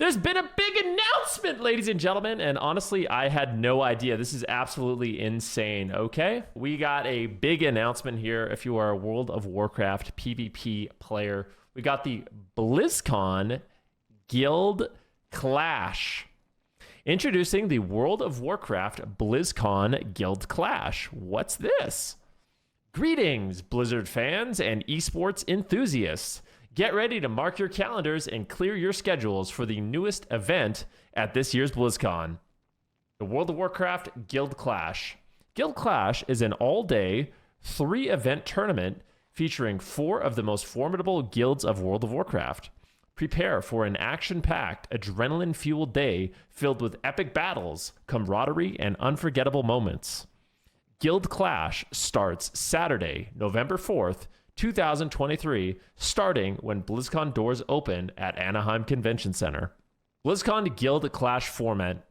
There's been a big announcement, ladies and gentlemen, and honestly, I had no idea. This is absolutely insane, okay? We got a big announcement here if you are a World of Warcraft PvP player. We got the BlizzCon Guild Clash. Introducing the World of Warcraft BlizzCon Guild Clash. What's this? Greetings, Blizzard fans and esports enthusiasts. Get ready to mark your calendars and clear your schedules for the newest event at this year's BlizzCon. The World of Warcraft Guild Clash. Guild Clash is an all-day, 3-event tournament featuring 4 of the most formidable guilds of World of Warcraft. Prepare for an action-packed, adrenaline-fueled day filled with epic battles, camaraderie, and unforgettable moments. Guild Clash starts Saturday, November 4th, 2023, starting when BlizzCon doors open at Anaheim Convention Center. BlizzCon Guild Clash format.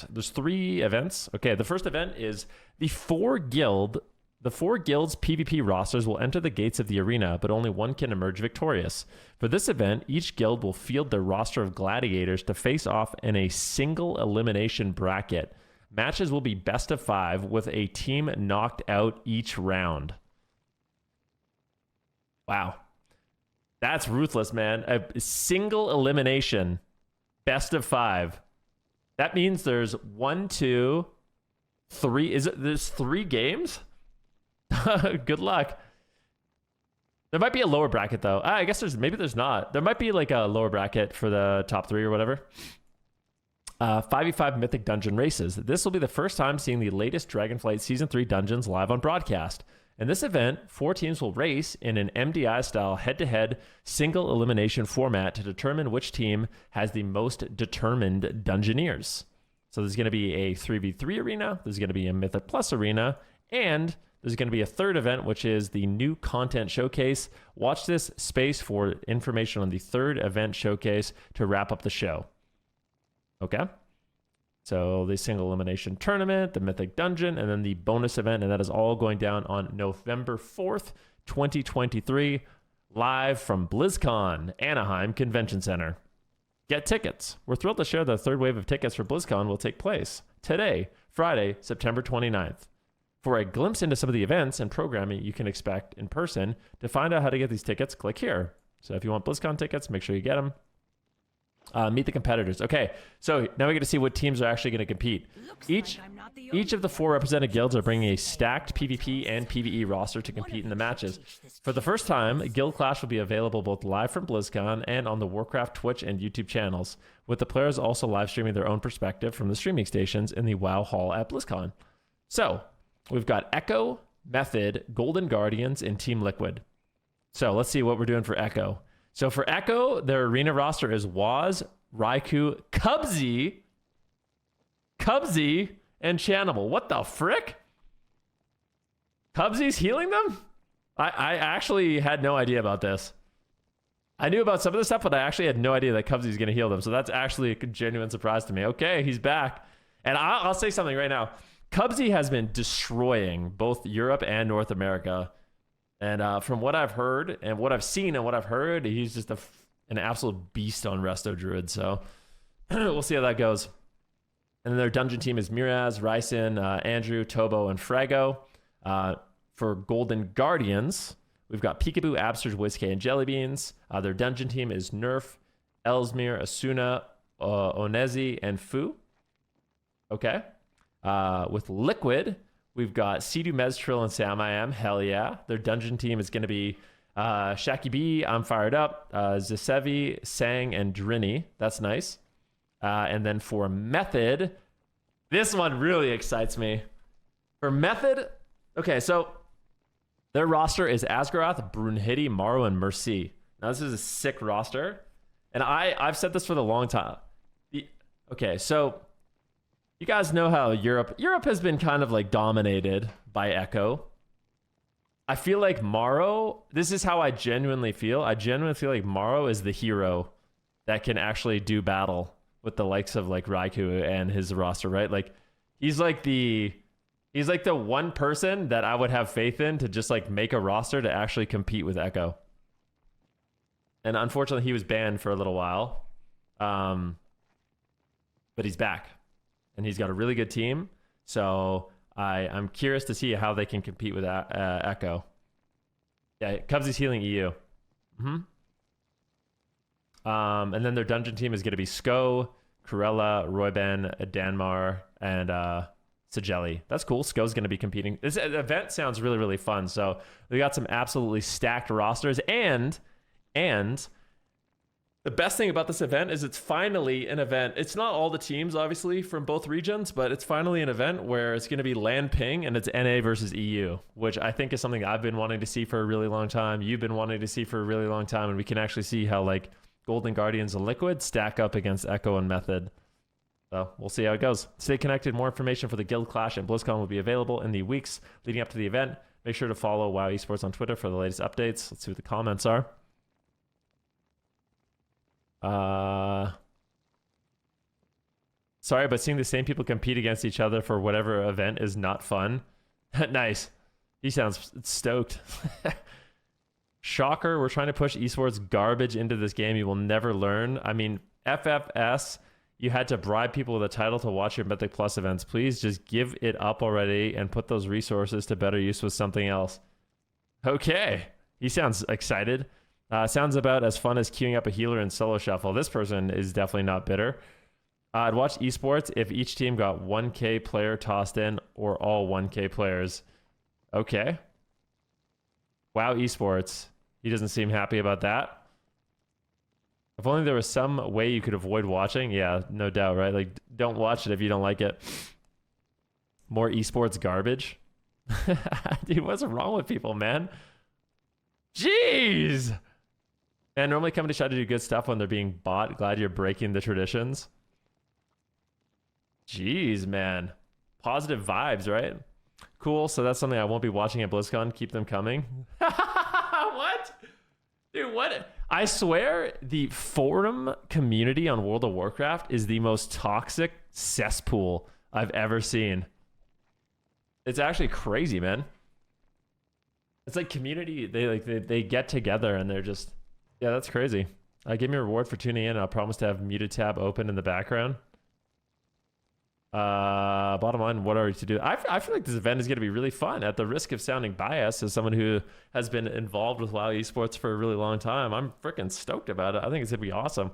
There's 3 events. Okay, the first event is the 4 guilds PvP rosters will enter the gates of the arena, but only one can emerge victorious. For this event, each guild will field their roster of gladiators to face off in a single elimination bracket. Matches will be best of 5 with a team knocked out each round. Wow. That's ruthless, man. A single elimination, best of 5. That means there's 1, 2, 3. There's 3 games? Good luck. There might be a lower bracket, though. I guess there's not. There might be like a lower bracket for the top 3 or whatever. 5v5 Mythic Dungeon races. This will be the first time seeing the latest Dragonflight Season 3 dungeons live on broadcast. In this event, 4 teams will race in an MDI-style head-to-head single elimination format to determine which team has the most determined Dungeoneers. So there's going to be a 3v3 arena, there's going to be a Mythic Plus arena, and there's going to be a third event, which is the new content showcase. Watch this space for information on the third event showcase to wrap up the show. Okay? So the single elimination tournament, the Mythic Dungeon, and then the bonus event, and that is all going down on November 4th, 2023, live from BlizzCon, Anaheim Convention Center. Get tickets. We're thrilled to share the third wave of tickets for BlizzCon will take place today, Friday, September 29th. For a glimpse into some of the events and programming you can expect in person, to find out how to get these tickets, click here. So if you want BlizzCon tickets, make sure you get them. Meet the competitors. Okay, so now we get to see what teams are actually going to compete. Each of the 4 represented guilds are bringing a stacked PvP and PvE roster to compete in the matches. For the first time, Guild Clash will be available both live from BlizzCon and on the Warcraft Twitch and YouTube channels, with the players also live streaming their own perspective from the streaming stations in the WoW Hall at BlizzCon. So, we've got Ekko, Method, Golden Guardians, and Team Liquid. So, let's see what we're doing for Ekko. So for Ekko, their arena roster is Waz, Raikou, Cubsy, and Chanimal. What the frick? Cubsy's healing them? I actually had no idea about this. I knew about some of the stuff, but I actually had no idea that Cubsy's going to heal them. So that's actually a genuine surprise to me. Okay, he's back. And I'll say something right now. Cubsy has been destroying both Europe and North America. And from what I've heard and what I've seen and what I've heard, he's just an absolute beast on Resto Druid. So we'll see how that goes. And then their dungeon team is Miraz, Ryson, Andrew, Tobo, and Frago. For Golden Guardians, we've got Peekaboo, Absurge, Whiskey, and Jellybeans. Their dungeon team is Nerf, Elsmere, Asuna, Onezi, and Fu. Okay. With Liquid, we've got Sidu, Meztril, and Samayam. Hell yeah. Their dungeon team is going to be Shaki B, I'm Fired Up, Zisevi, Sang, and Drini. That's nice. And then for Method, this one really excites me. For Method, okay, so their roster is Asgaroth, Brunhilde, Maru, and Mercy. Now, this is a sick roster. And I've said this for the long time. Okay, so you guys know how Europe has been kind of like dominated by Ekko. I feel like Maro, this is how I genuinely feel. I genuinely feel like Maro is the hero that can actually do battle with the likes of like Raikou and his roster, right? Like he's like the one person that I would have faith in to just like make a roster to actually compete with Ekko. And unfortunately he was banned for a little while. But he's back, and he's got a really good team. So I'm curious to see how they can compete with Ekko. Yeah, Cubsy's healing EU. And then their dungeon team is going to be Sko, Corella, Royben, Danmar, and Sigeli. That's cool. Sko's going to be competing. This event sounds really, really fun. So we got some absolutely stacked rosters. And the best thing about this event is it's finally an event. It's not all the teams, obviously, from both regions, but it's finally an event where it's going to be land ping and it's NA versus EU, which I think is something I've been wanting to see for a really long time. You've been wanting to see for a really long time. And we can actually see how, like, Golden Guardians and Liquid stack up against Ekko and Method. So we'll see how it goes. Stay connected. More information for the Guild Clash and BlizzCon will be available in the weeks leading up to the event. Make sure to follow WoW Esports on Twitter for the latest updates. Let's see what the comments are. Sorry, but seeing the same people compete against each other for whatever event is not fun. Nice. He sounds stoked. Shocker, we're trying to push esports garbage into this game you will never learn. I mean, FFS, you had to bribe people with a title to watch your Mythic Plus events. Please just give it up already and put those resources to better use with something else. Okay. He sounds excited. Sounds about as fun as queuing up a healer in solo shuffle. This person is definitely not bitter. I'd watch esports if each team got 1K player tossed in or all 1K players. Okay. WoW Esports. He doesn't seem happy about that. If only there was some way you could avoid watching. Yeah, no doubt, right? Like, don't watch it if you don't like it. More esports garbage. Dude, what's wrong with people, man? Jeez! Man, normally coming to try to do good stuff when they're being bought. Glad you're breaking the traditions. Jeez, man. Positive vibes, right? Cool, so that's something I won't be watching at BlizzCon. Keep them coming. What? Dude, what? I swear the forum community on World of Warcraft is the most toxic cesspool I've ever seen. It's actually crazy, man. It's like community, they get together and they're just, yeah, that's crazy. Give me a reward for tuning in. I'll promise to have muted tab open in the background. Bottom line, what are we to do? I feel like this event is going to be really fun. At the risk of sounding biased as someone who has been involved with WoW Esports for a really long time, I'm freaking stoked about it. I think it's going to be awesome.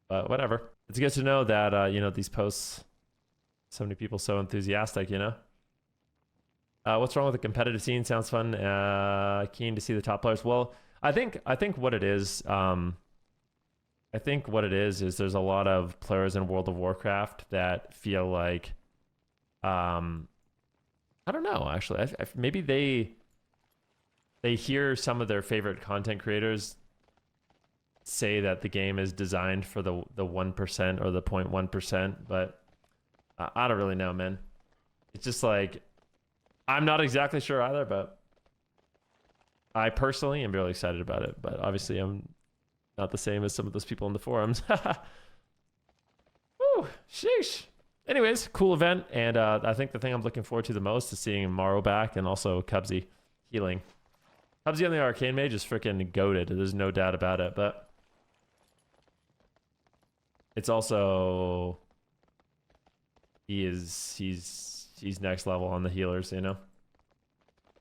But whatever. It's good to know that, you know, these posts, so many people so enthusiastic, you know? What's wrong with the competitive scene? Sounds fun. Keen to see the top players. Well, I think what it is, I think what it is there's a lot of players in World of Warcraft that feel like, I don't know, actually. Maybe they hear some of their favorite content creators say that the game is designed for the 1% or the 0.1%, but I don't really know, man. It's just like, I'm not exactly sure either, but I personally am really excited about it. But obviously I'm not the same as some of those people in the forums. Woo, sheesh. Anyways, cool event. And I think the thing I'm looking forward to the most is seeing Morrow back and also Cubsy healing. Cubsy on the Arcane Mage is freaking goated. There's no doubt about it. But it's also, he's next level on the healers, you know?